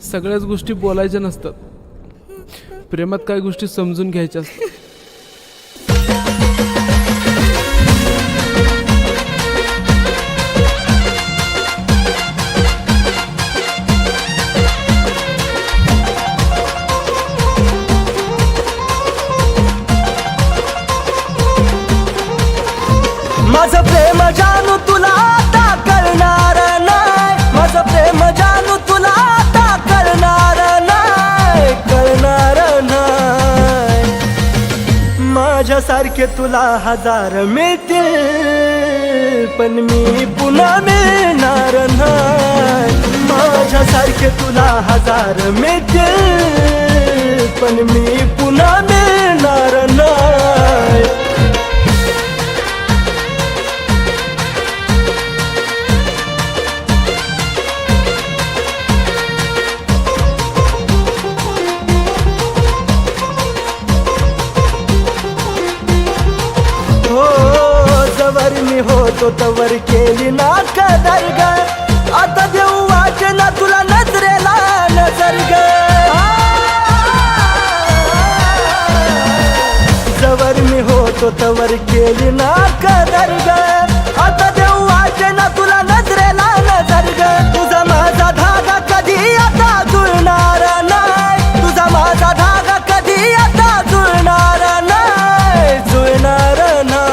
सगळ्याच गोष्टी बोलायच्या नसतात, प्रेमात काही गोष्टी समजून घ्यायच्या असतात. माझं प्रेम जानू तुला आता कळणार नाही, माझं प्रेम जानू तुला आता कळणार नाही, कळणार नाही. माझ्यासारखे तुला हजार मिळतील पण मी पुन्हा मिळणार नाही. माझ्यासारखे तुला हजार मिळतील पण मी पुन्हा मिळणार नाही. जवर मी होतो तवर केली ना कदर ग, आता देऊ वाटे ना तुला नजरेला नजर ग. जवर मी होतो तवर केली ना कदर ग, आता देऊ वाटे ना तुला नजरेला नजर ग. तुझा माझा धागा कधी आता जुळणार नाही, तुझा माझा धागा कधी आता जुळणार नाही, जुळणार नाही.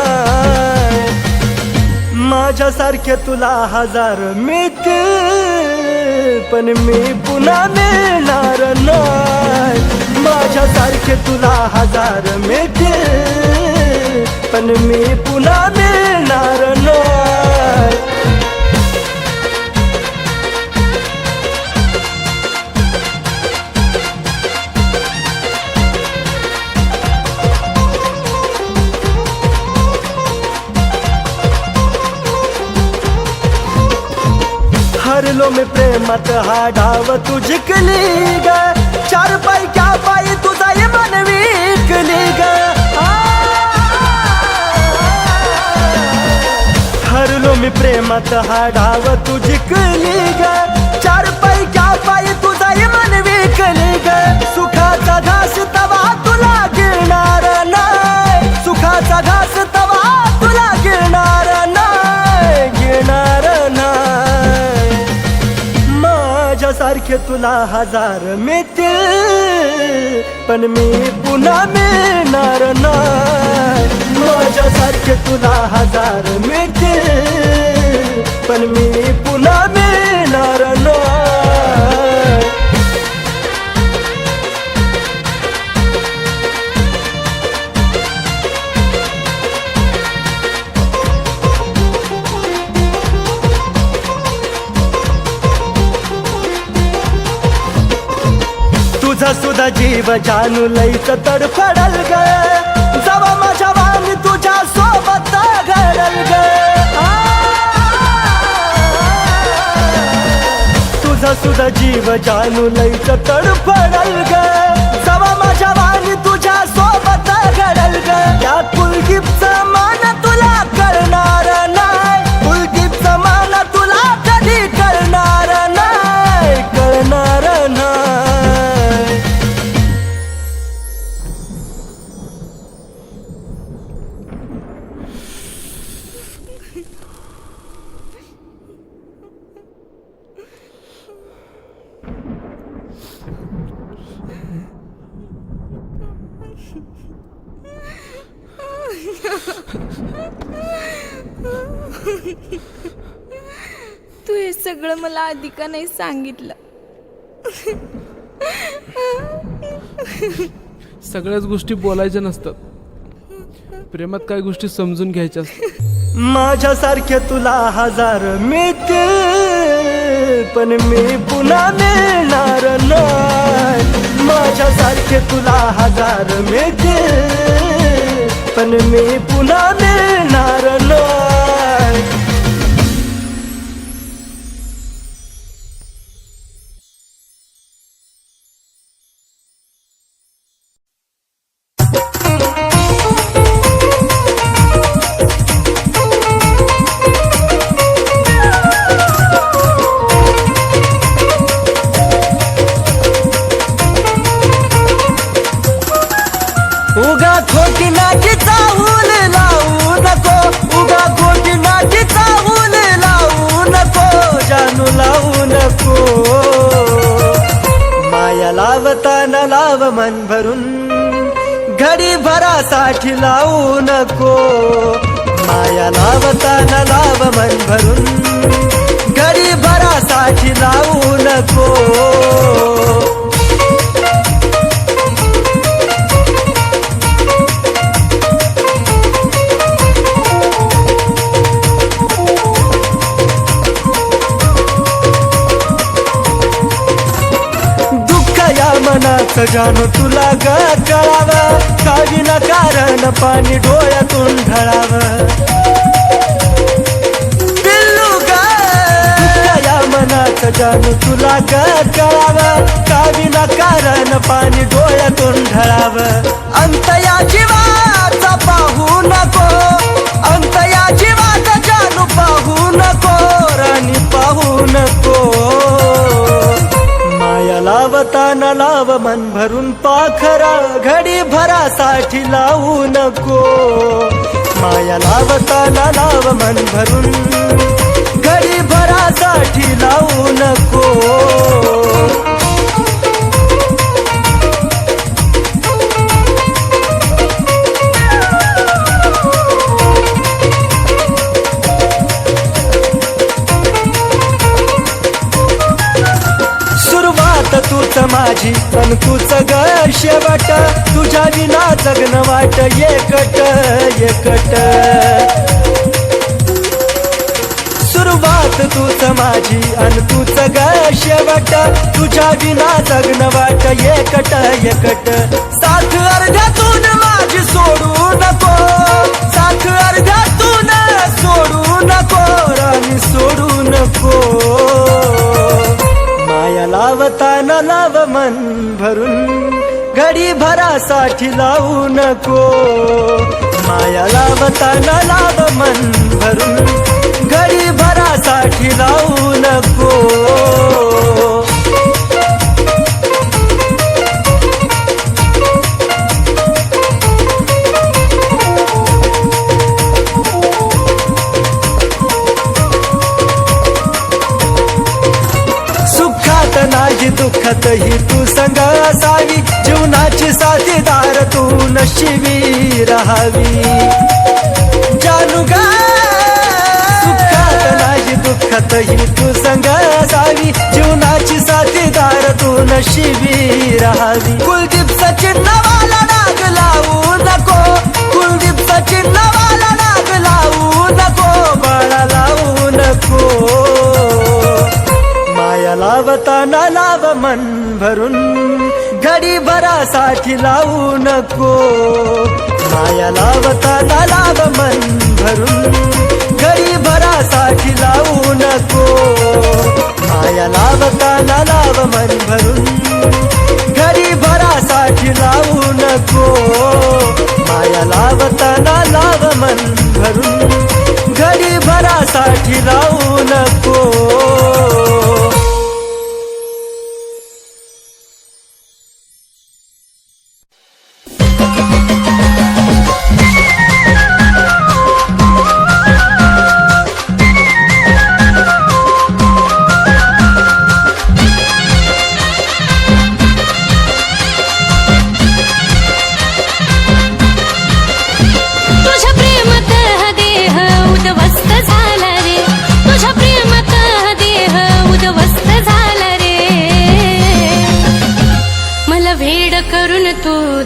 माझ्यासारखे तुला हजार मिळतील पण मी पुन्हा मिळणार नाही. माझ्यासारखे तुला हजार मिळतील पण मी पुन्हा मिळणार नाही. हरलो मी प्रेमात हा डाव तू जिंकली ग, चार पाय क्या पायी तुझा मन विकली ग. हरलो मी प्रेमात हा डाव तू जिंकली ग, चार पाय क्या पायी तुझा मन विकली ग. सुखाचा घास तवा तुला गिळणार नाही, सुखाचा घास तवा तुला गिळणार नाही, गिळणार नाही. माझ्यासारखे तुला हजार मिळतील पण मी पुन्हा मिळणार नाही. माझ्यासारखे तुला हजार मिळतील पण मी पुन्हा मिळणार नाही. तुझा सुद्धा जीव जानू लईच तडफडल ग, जवा माझ्या वाणी तुझ्या सोबत घडल ग. तुझा सुद्धा जीव जानू लईच तडफडल ग, जवा माझ्या वाणी तुझ्या सोबत घडल ग. या कुलदीपचा मान तुला कळणार नाही, कुलदीपचा मान तुला कधी कळणार नाही, कळणार नाही. तू हे सगळं मला आधी का नाही सांगितलं. सगळ्याच गोष्टी बोलायच्या नसतात, प्रेमात काही गोष्टी समजून घ्यायच्या असतात. माझ्यासारखे तुला हजार मिळतील पण मी पुन्हा मिळणार नाही. माझ्यासारखे तुला हजार मिळतील पण मी पुन्हा मिळणार नाही. भरासाठी लावू नको माया लावताना लाव मन भरून घडी भरासाठी लावू नको मनाचं जाणू तुला ग कळावं कावीना कारण पाणी डोळ्यातून ढळावं पिल्लू ग या मनाचं जाणू तुला ग कळावं कावीना कारण पाणी डोळ्यातून ढळावं अंत या जीवाचा पाहू नको अंत या जीवाचा जाणू पाहू नको राणी पाहू नको माया लावताना लाव मन भरून पाखरा घडी भरासाठी लावू नको माया लावताना लाव मन भरून घडी भरासाठी लावू नको तूच माझी पण तूच ग शेवट तुझ्या विना जगन वाट एकट एकट सुरुवात तूच माझी अन तूच ग शेवट तुझ्या विना जगन वाट एकट एकट साथ अर्ध्यातून माझी सोडू नको साथ अर्ध्यातून सोडू नको राणी सोडू नको माया लावताना लाव मन भरून घडी भरासाठी लावू नको माया लावताना लाव मन भरून घडी भरासाठी लावू नको नाही दुःखत ही तू संग असावी जीवनाची साथीदार तू नशिबी राहावी जानू ग सुखात नाही दुःखत ही तू संग असावी जीवनाची साथीदार तू नशिबी राहावी कुलदीप सचिन नवाला नाग लावू नको कुलदीप सचिन नवाला नाग लावू नको बाळा लावू नको माया लावताना लाव मन भरून घडी भरासाठी लावू नको माया लावताना लाव मन भरून घडी भरासाठी लावू नको माया लावताना लाव मन भरून घडी भरासाठी लावू नको माया लावताना लाव मन भरून घडी भरासाठी लावू नको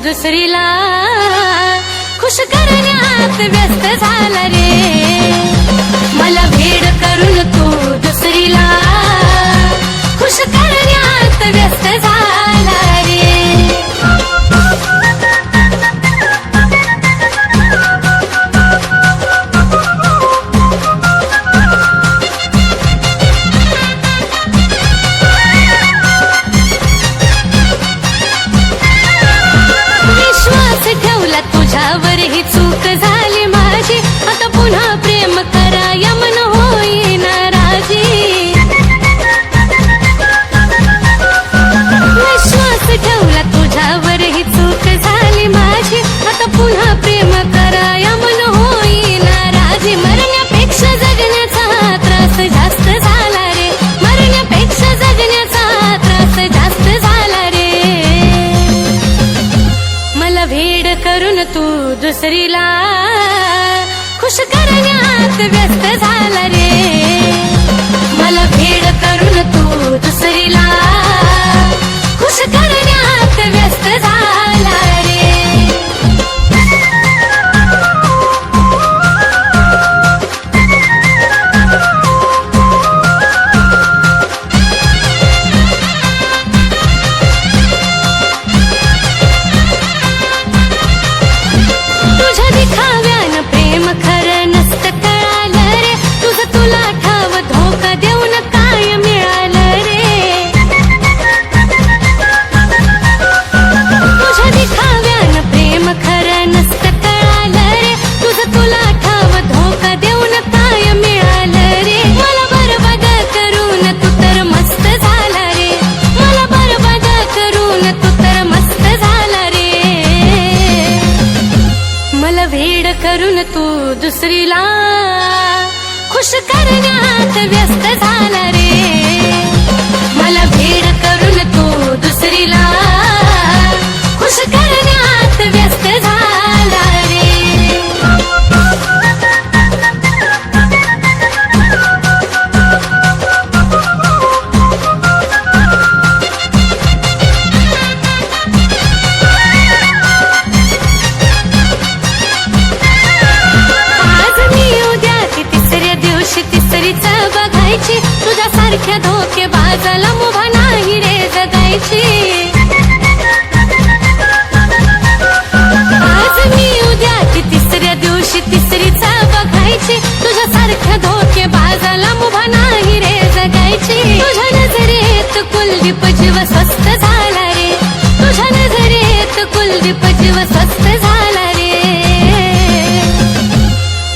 दुसरीला खुश करण्यात व्यस्त झाला रे मला भेड करून तू दुसरीला खुश करण्यात व्यस्त झाला रे ठेवला तुझ्यावर ही चूक झाली माझी आता दुसरीला खुश करण्यात व्यस्त झाला रे मला भेड करून तू दुसरीला खुश करण्यात व्यस्त झाला रे तुझ्या दिखाव्यानं प्रेम खरं नसतं कळालं रे तुझं तुला ठाव धोका देऊन काय मिळालं रे तुझ्या दिखाव्यानं प्रेम खरं नसतं कळालं रे तुझं तुला ठाव धोका देऊन काय मिळालं रे मला बरबाद करून तू तर मस्त झाला रे मला बरबाद करून तू तर मस्त झाला रे मला वेड करून तू दुसरीला खुश करण्यात व्यस्त झाला रे मला वेड करून तू दुसरीला खुश करण्यात व्यस्त झाला रे आज मी उद्या ती तिसऱ्या दिवशी तिसरीच बघायची तुझ्या सारख्या धोके बाजाला मुभा नाही रे जगायची आज मी उद्या ती तिसऱ्या दिवशी तिसरीच बघायची तुझ्या सारख्या धोके बाजाला मुभा नाही रे जगायची तुझ्या नजरेत कुलदीप जीव स्वस्त झाला रे तुझ्या नजरेत कुलदीप जीव स्वस्त झाला रे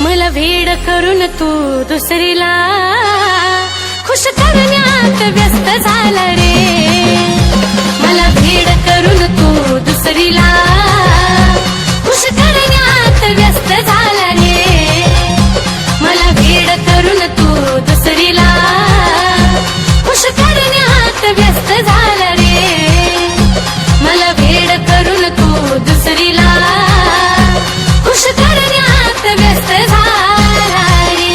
मला वेड करून तू दुसरीला खुश करण्यात व्यस्त झाला रे मला वेड करून तू दुसरीला खुश करण्यात व्यस्त झाला रे मला वेड करून तू दुसरीला खुश करण्यात व्यस्त झाला रे मला वेड करून तू दुसरीला खुश करण्यात व्यस्त झाला रे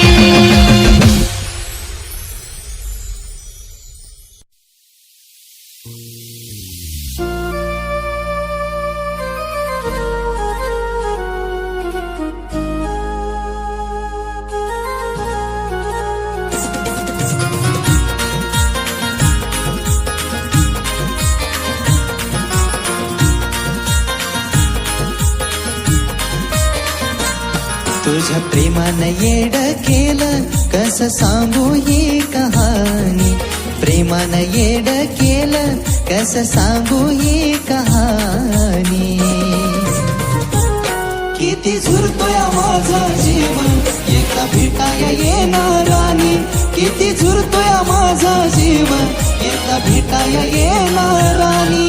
तुझ्या प्रेमानं येड केलं कसं सांगू ही कहाणी प्रेमानं येड केलं कसं सांगू ही कहाणी किती झुरतोय माझा जीव एका भेटाया येणार राणी किती झुरतोय माझा जीव एका भेटाया येणार राणी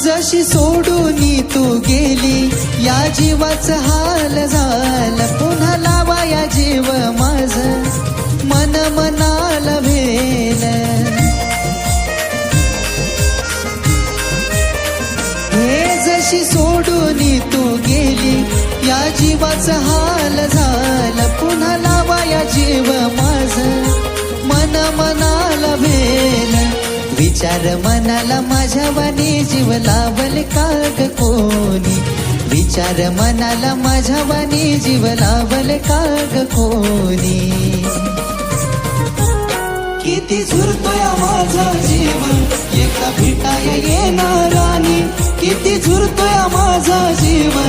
जशी सोडून तू गेली या जीवाचं हाल झालं पुन्हा लावा या जीव माझ मन मनाला भेल हे जशी सोडून तू गेली या जीवाचं हाल झालं पुन्हा लावा या जीव माझ मन मनाला भेल विचार मनाला माझ्या वाणी जीव लावल काग कोणी विचार मनाला माझ्या वाणी जीव लावल काग कोणी किती झुरतोय माझा जीव एका भेटाया येणार राणी किती झुरतोय माझा जीव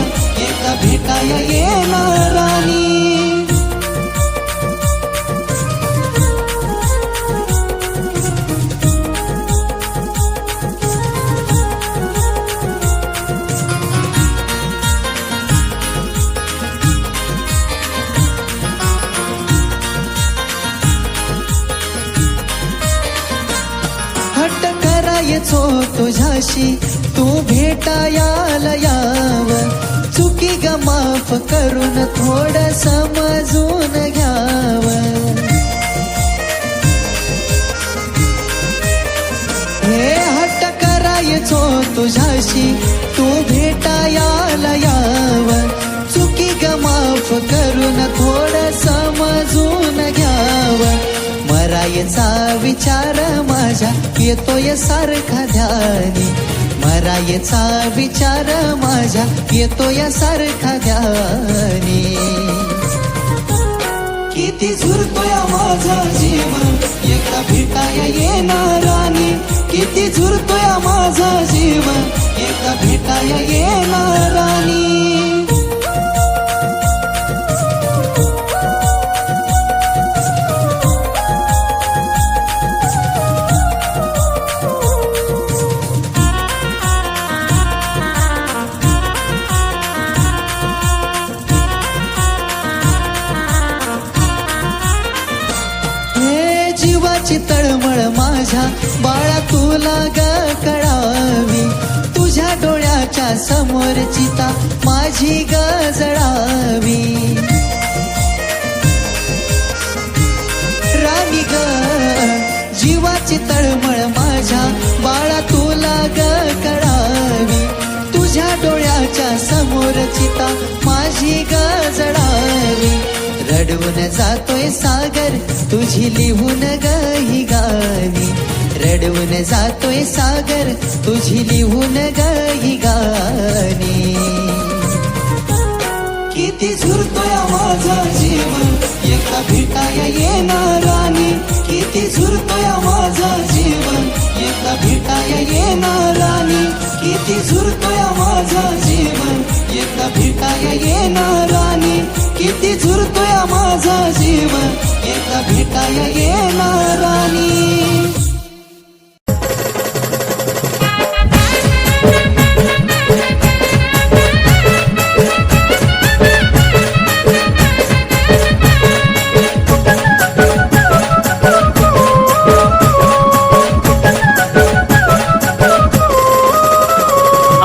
एका भेटाया येणार राणी तुझ्याशी तू भेटायाला याव, चुकी ग माफ करून थोडं समजून घ्याव. हे हट्ट करायचो तुझ्याशी तू भेटायाला याव, चुकी ग माफ करून थोडं समजून घ्याव. मरायचा विचार माझ्या येतोय सारखा ध्यानी, मरायचा विचार माझ्या येतोय सारखा ध्यानी. किती झुरतोय माझा जीव एकदा भेटाया येणारानी, किती झुरतोय माझा जीव एकदा भेटाया येणारानी. जीवाची तळमळ माझ्या बाळा तुला ग कळावी, तुझ्या डोळ्याच्या समोर चिता माझी ग जळावी. राणी ग जीवाची तळमळ माझ्या बाळा तुला ग कळावी, तुझ्या डोळ्याच्या समोर चिता माझी ग जळावी. रडवून जातोय सागर तुझी लिहून ग ही गाणी, रडवून जातोय सागर तुझी लिहून ग ही गाणी. किती झुरतोय माझा जीव एकदा भेटाया येणारानी, किती झुरतोय माझा जीव एकदा भेटाया येणारानी, किती झुरतोय माझा जीव एकदा भेटाया येणारानी, किती झुरतोय माझा जीव एकदा भेटाया येणारानी.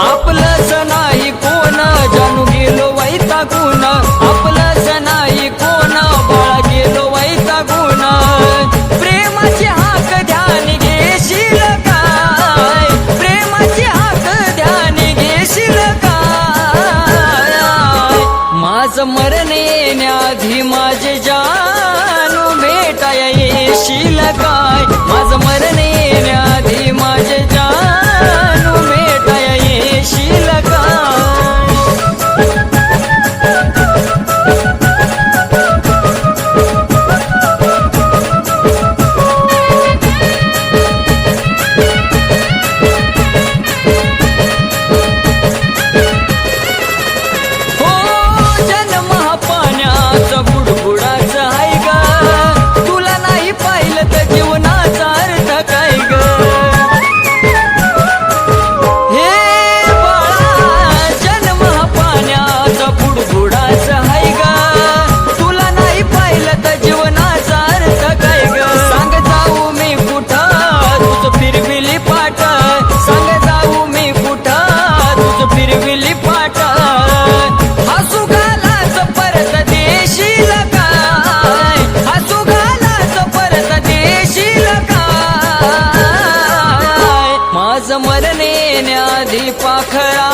आपलंच नाही कोण जानू गेलो वैतागून, आपलंच नाही कोण बाळा गेलो वैतागून. प्रेमाची हाक ध्यान घेशील काय, प्रेमाची हाक ध्यान घेशील काय. माझं मरण येण्याआधी माझे जानू भेटाया येशील काय, माझं मरण येण्याआधी माझे जानू भेटाया येशील काय. हो जन्म हा पाण्याचा बुडबुडाचा आहे ग, तुला नाही पाहिलं तर जीवनाचा अर्थ काय ग. हे बाळा जन्म हा पाण्याचा बुडबुडाचा आहे ग, तुला नाही पाहिलं तर जीवनाचा अर्थ काय ग. सांग जाऊ मी कुठं तुझं फिरविली पाठ, सांग जाऊ मी कुठं तुझं फिरविली पाठ. हसू घालाच परत देशील काय, हसू घालाच परत देशील काय. माझं मरण येण्याआधी पाखरा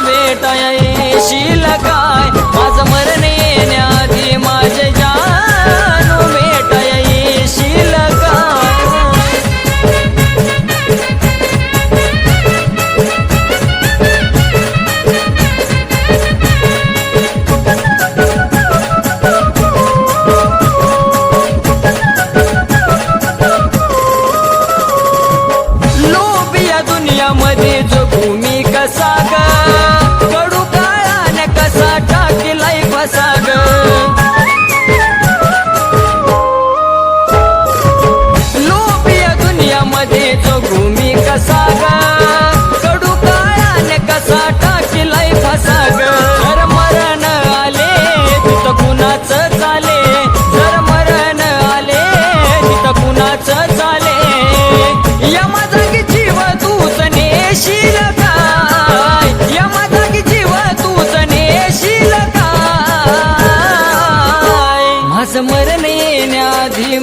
भेटाया येशील काय, माझं मरण येण्याआधी माझे जानू भेटाया येशील काय. लोभिया दुनियामध्ये जगू मी कसा ग, कडू काळाने कसा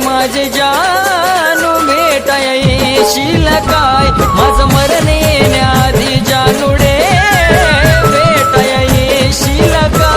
माझे जानू भेटाया येशील काय माझं मरण येण्याआधी जानूडे भेटाया येशील काय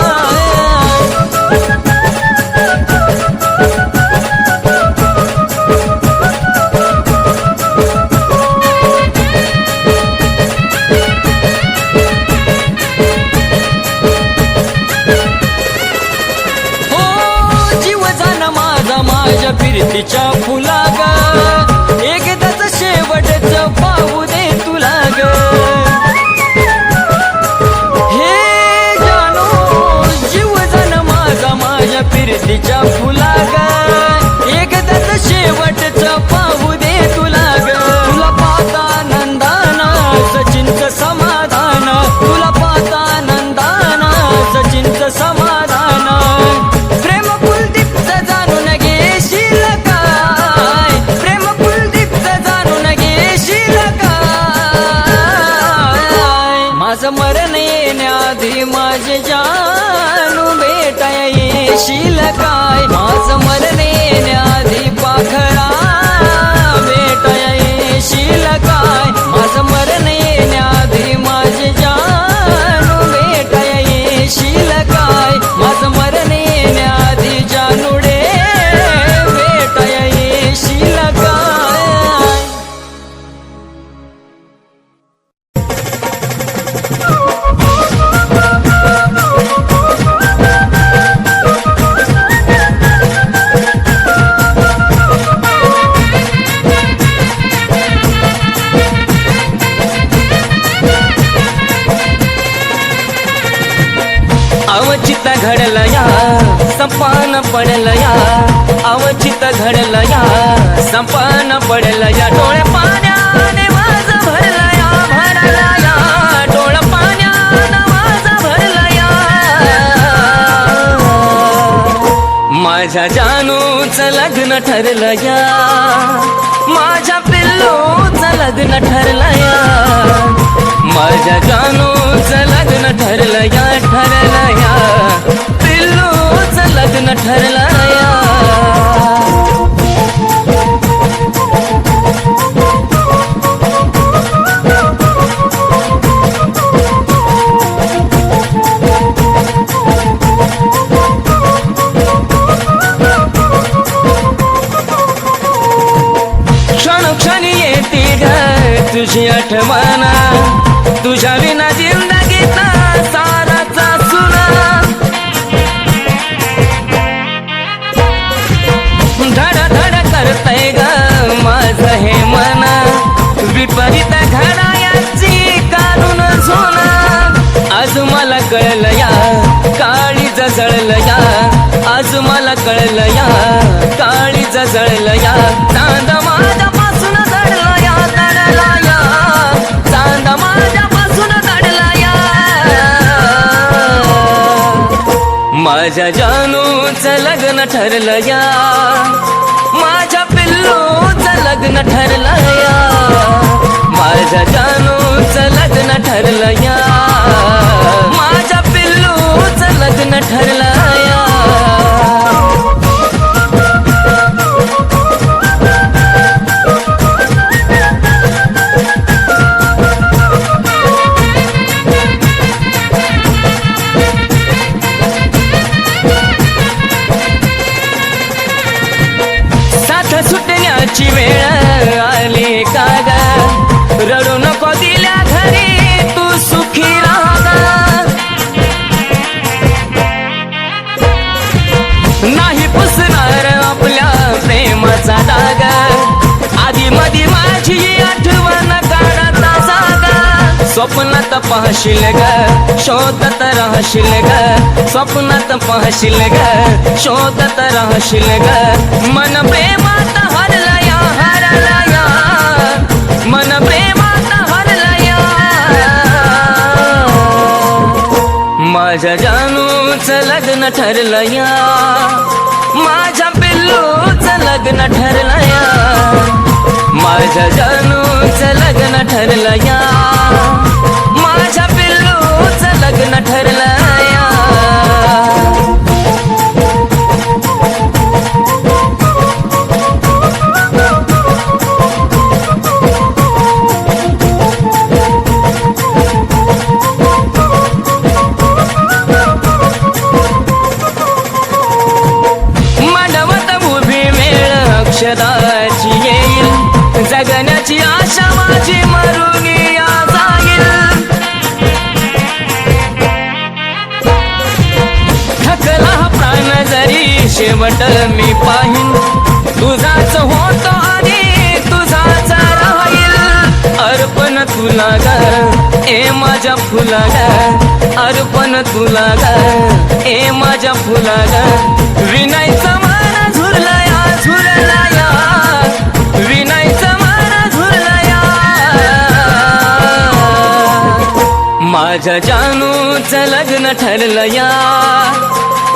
माझ्या फिरतीच्या फुला ग एकदाच शेवटच पाहू दे तुला ग हे जानू जीव जाण माझ्या फिरतीच्या फुला ग एकदाच शेवटच पाहू दे तुला ग तुला पाहता नंदाना सचिनच समाधान तुला पाहता नंदाना सचिनच समाधान मरण येण्याआधी माझे जानू भेटाया येशील काय माझं मरण येण्याआधी पाखरा भेटाया येशील काय माझं मरण येण्याआधी माझे जानू भेटाया येशील काय माझं मरण येण्याआधी जानूडे भेटाया येशील काय अवचित घडलं या संपान पडलं या अवचित घडलं या संपान पडलं या डोळे पाण्याने माझं भरलं या डोळे पाण्याने माझं भरलं या माझ्या जानूचं लग्न ठरलं या माझ्या पिल्लूचं लग्न ठरलं या माझ्या जानूचं लग्न ठरलं या पिल्लूचं लग्न ठरलं या क्षणोक्षणी येते ग तुझी आठवण तुझ्या विना जिंदगीचा साराचा सुना धड धड करतय ग माझं हे मन विपरीत घडायाची काढून झोना आज मला कळलं या काळी जळलं या आज मला कळलं या काळी जळलं या चांद माझ्यापासून दडला या दडला या चांद माझ्यापासून दडला या माझ्या जानूचं लग्न ठरलं या माझ्या पिल्लूचं लग्न ठरलं या माझ्या जानूचं लग्न ठरलं या माझ्या पिल्लूचं लग्न ठरलं या सुटण्याची वेळ आली का ग रडू नको दिल्या घरी तू सुखी राहा नाही पुसणार आपल्या प्रेमाचा डाग आधी मधी माझी आठवण काढता जागा स्वप्नात पाहशील ग शोधत राहशील ग स्वप्नात पाहशील ग शोधत राहशील ग मन प्रेमात हरला या मन प्रेमात हरला या माझ्या जानूचं लग्न ठरलं या माझ्या पिल्लूचं लग्न ठरलं या माझ्या जानूचं लग्न ठरलं या माझ्या पिल्लूचं लग्न ठरलं या शेवट मी पाहिन तुझाच होतो आणि तुझाच राहील अर्पण तुला ग ए माझ्या फुला ग अर्पण तुला ग ए माझ्या फुला ग विनायचा मान झुरलाया झुरलाया विनायचा मान झुरलाया माझ्या जानूचं लग्न ठरलं या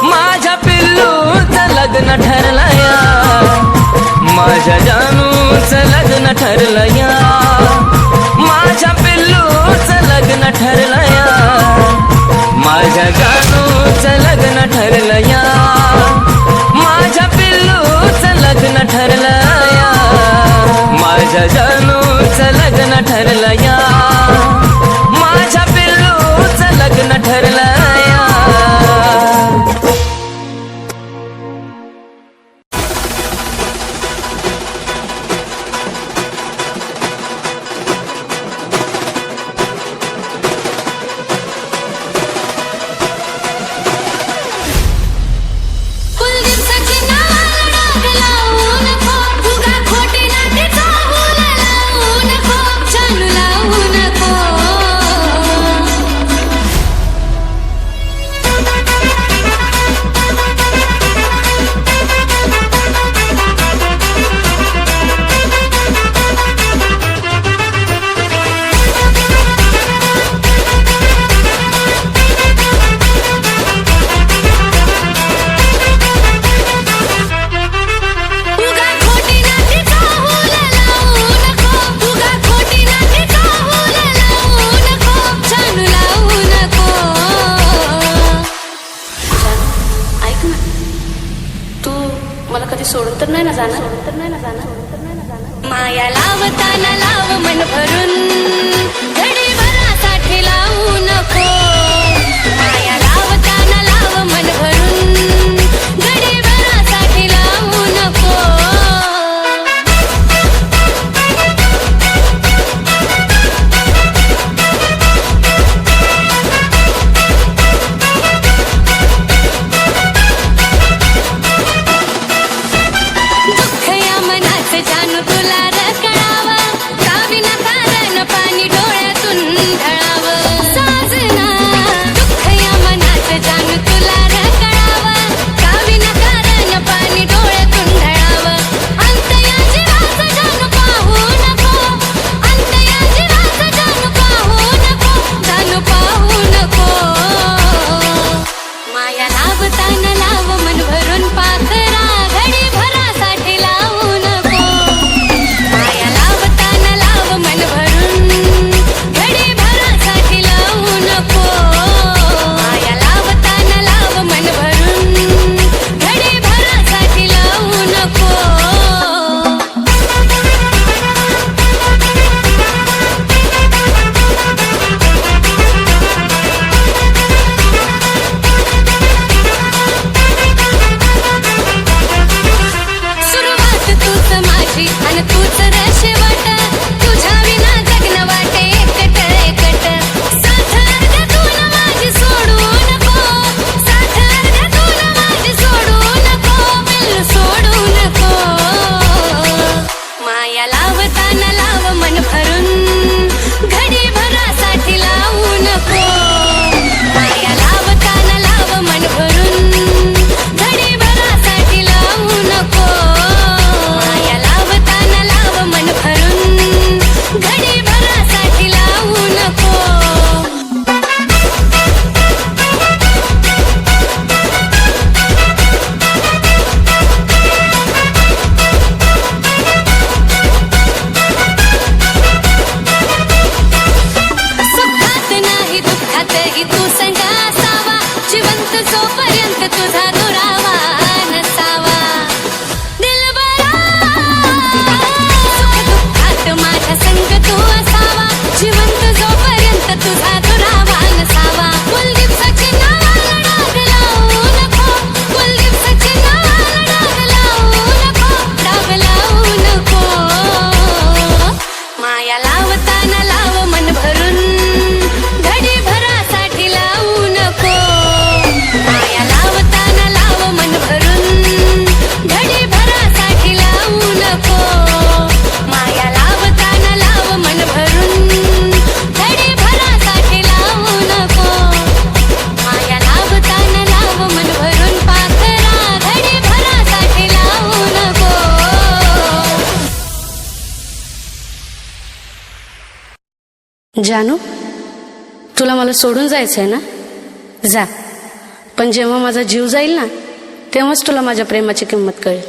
माझ्या पिल्लूचं लग्न ठरलं या माझ्या जानूचं लग्न ठरलं या माझ्या पिल्लूचं लग्न ठरलं या माझ्या जानूचं लग्न ठरलं या माझ्या पिल्लूचं लग्न ठरलं या माझ्या जानूचं लग्न ठरलं या माझ्या पिल्लूचं लग्न ठरलं या कुलदीपसाची नावाला डाग लावू नको उगा खोटी नाटी चाहूला लावू नको जानू लावू नको उगा खोटी नाटी चाहूला लावू नको उगा खोटी नाटी चाहूला लावू नको जानू लावू नको ऐक ना तू मला कधी सोडून तर नाही ना जाणार माया लावताना लाव मन भरून घडी भरासाठी लावू नको माया लावताना लाव मन भरून घडी भरासाठी लावू नको दुःख या मनाचं जानू तुला रकळावा का विनाकारण पाणी डोळ्यातून ढळावं साजना दुःख या मनाचं जानू तुला रकळावा का विनाकारण पाणी डोळ्यातून ढळावं अंत या जीवाचं जानू पाहू नको अंत या जीवाचं जानू पाहू नको जानू पाहू नको माया लावताना लाव मन भरून पाखरा घडी भरासाठी लावू नको माया लावताना लाव मन भरून घडी भरासाठी लावू नको माया लावताना लाव मन भरून घडी भरासाठी लावू नको सुरुवात तूच माझी आणि तूच शेवट तुझ्या विना जगणं वाटे एकट एकट साथ अर्ध्यातून माझी सोडू नको साथ अर्ध्यातून माझी सोडू नको बिल सोडू नको माया लावताना लाव मन भरून घडी भरासाठी लावू नको माया लावताना लाव मन भरून घडी भरासाठी लावू नको माया लावताना लाव मन भरून घडी भरासाठी लावू नको सुखात नाही दुःखातही तू संग असावा जिवंत जोपर्यंत तुझा दुरावा नसावा दिलबरा सुख दुःखात माझ्या संग तू असावा जिवंत जोपर्यंत तुझा दुरावा नसावा कुलदीपसाची नावाला डाग लावू नको कुलदीपसाची नावाला डाग लावू नको माया लावताना लाव मन भरून घडी भरासाठी जानू, तुला मला सोडून जायचंय ना? जा. पण जेव्हा माझा जीव जाईल ना, तेव्हाच तुला माझ्या प्रेमाची किंमत कळेल.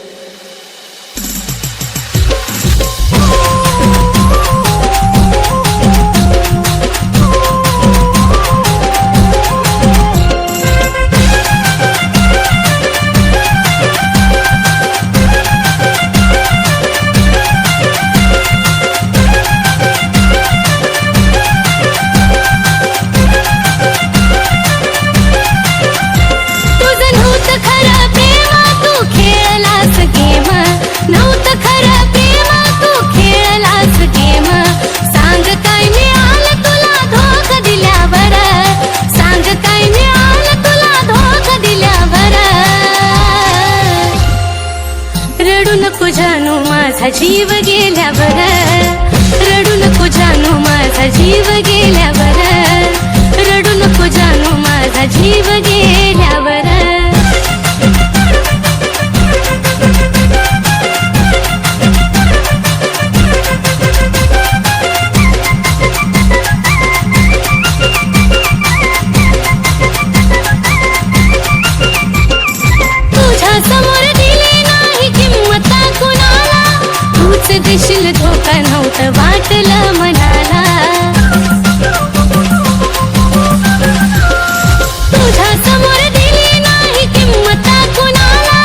जीव गेल्यावर रडू नको जानू माझा जीव गेल्यावर रडू नको जानू माझा जीव गेल्यावर तुझ्या समोर दिली नाही किंमत कुणाला तूच देशील धोका नव्हतं वाटलं मनाला तुझ्या समोर दिली नाही किंमत कुणाला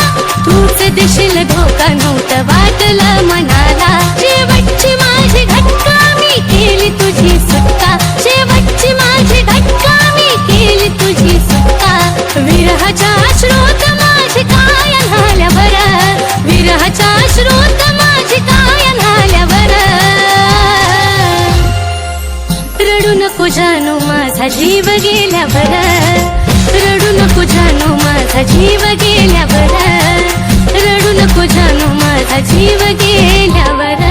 तूच देशील धोका नव्हतं वाटलं मनाला शेवटची माझी घटका मी केली तुझी सुटका शेवटची माझी घटका मी केली तुझी सुटका विरहाच्या अश्रूत माझी काय झाल्यावर विरहाच्या अश्रूत माझी काय झाल्यावर रडू नको जानू माझा जीव गेल्यावर रडू नको जानू माझा जीव गेल्यावर रडू नको जानू माझा जीव गेल्यावर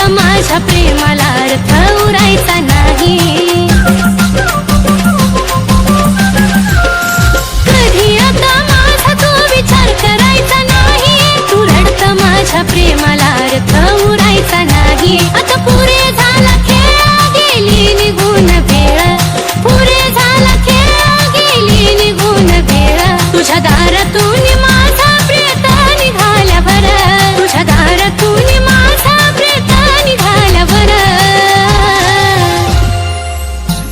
माझ्या प्रेमाला अर्थ उरायचा नाही कधी आता माझा तो विचार करायचा नाही तू रडत माझ्या प्रेमाला अर्थ उरायचा नाही आता पुरे झाला खेळ गेली निघून वेळ पुरे झाला खेळ गेली निघून वेळ तुझ्या दारातून माझा प्रेत निघाल्यावर तुझ्या दारातून माझा प्रेत निघाल्यावर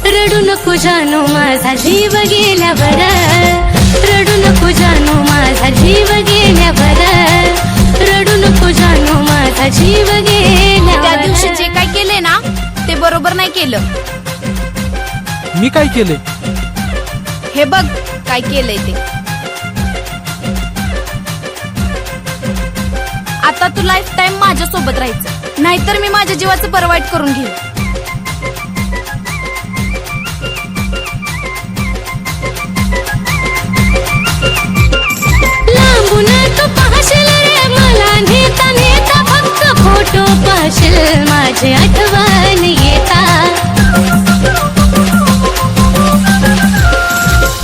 रडू नको जानू माझा जीव गेल्यावर रडू नको जानू माझा जीव गेल्यावर रडू नको जानू माझा जीव गेल्यावर त्या दिवशी जे काय केले ना ते बरोबर नाही केलं. मी काय केले? हे बघ काय केलंय ते. आता तू लाईफ टाइम माझ्या सोबत राहायचं नाहीतर मी माझ्या जीवाचं परवाईट करून घेईन. लांबून तू पाहशील रे मला नेता नेता फक्त फोटो पाहशील माझी आठवण येता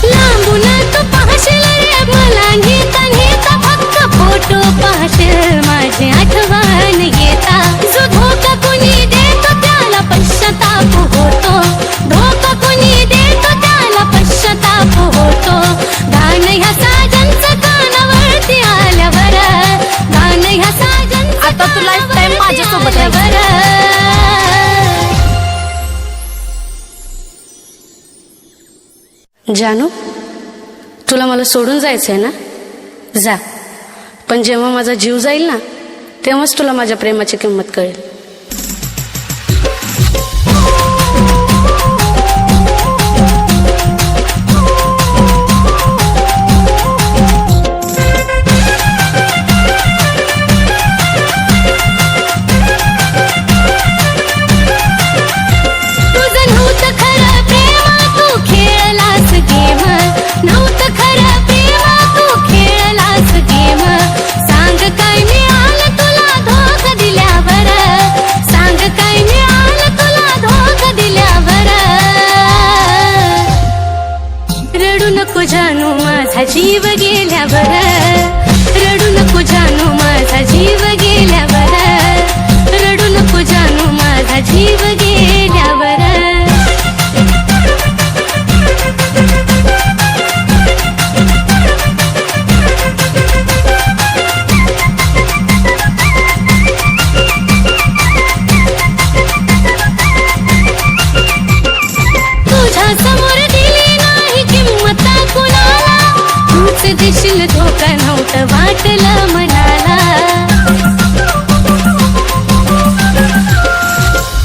लांबून तू पाहशील रे मला नेता नेता फक्त फोटो पाहशील माझी आठवण येता जो धोका कुणी देतो त्याला पश्चाताप होतो धोका कुणी देतो त्याला पश्चाताप होतो गाणं ह्या साजनचं कानावरती आल्यावर गाणं ह्या साजनचं आता तू लाईफ टाइम माझ्या सोबत जानू, तुला मला सोडून जायचंय ना? जा. पण जेव्हा माझा जीव जाईल ना, तेव्हाच तुला माझ्या प्रेमाची किंमत कळेल. नव्हतं खरं प्रेम तू खेळलास गेम सांग काय मिळालं तुला जीव गेल्यावर रडू नको जानू माझा जीव गेल्यावर रडू नको जानू माझा जीव गेल्यावर देशील धोका नव्हतं वाटलं मनाला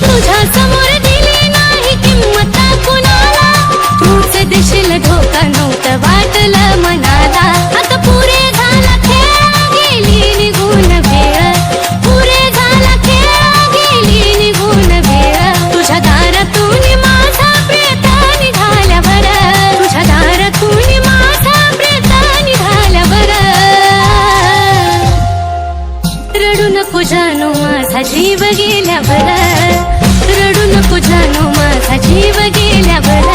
तुझ्या समोर दिली नाही किंमत कुणाला तूच देशील धोका नव्हतं वाटलं मनाला आता पुरे झाला खेळ गेली निघून वेळ पुरे झाला खेळ गेली निघून वेळ तुझ्या दारातून माझा प्रेत निघाल्यावर तुझ्या दारातून माझा रडू नको जानू माझा जीव गेल्यावर रडू नको जानू माझा जीव गेल्यावर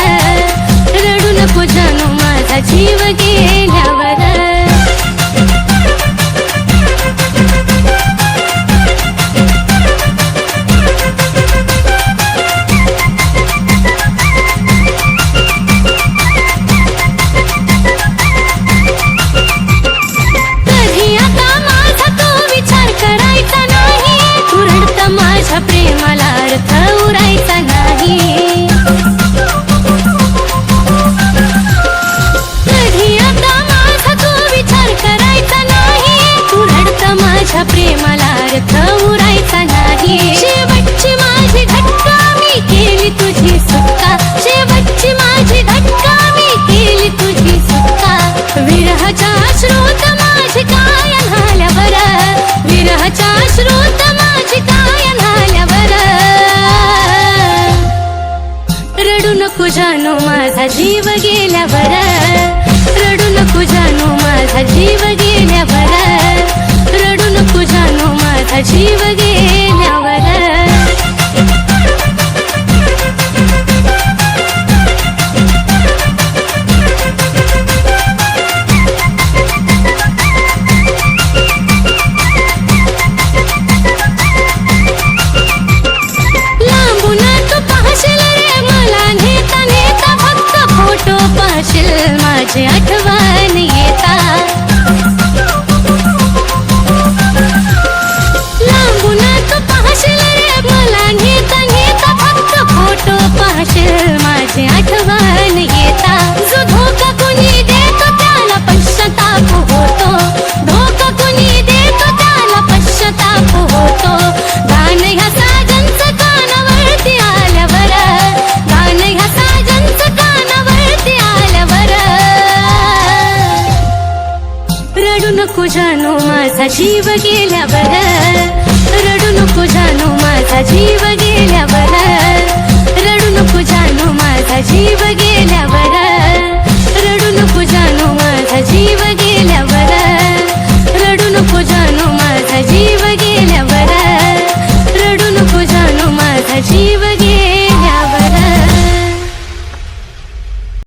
रडू नको जानू माझा जीव गेल्यावर माझ्या प्रेमाला अर्थ उरायचा नाही कधी आता माझा तू विचार करायचा नाही तू रडत माझ्या प्रेमाला अर्थ उरायचा नाही शेवटची माझी घटका मी केली तुझी सुटका शेवटची माझी घटका मी केली तुझी सुटका विरहाच्या श्रोत माझी काय झाल्यावर विरहाच्या श्रोत माझी काय रडू नको जानू माझा जीव गेल्यावर रडू नको जानू माझा जीव गेल्यावर रडू नको जानू माझा जीव गेल्यावर माझी आठवण येता लांबून तू पाहशील रे मला नेता नेता फक्त फोटो पाहशील माझी आठवण येता जो धोका कोणी देतो त्याला पश्चाताप होतो धोका कोणी देतो त्याला पश्चाताप होतो गाणं ह्या साजनचं कानावरती आल्यावर गाणं ह्या साजनचं कानावरती आल्यावर रडू नको जानू माझा जीव गेल्यावर रडू नको जानू माझा जीव गेल्यावर रडू नको जानू माझा जीव गेल्यावर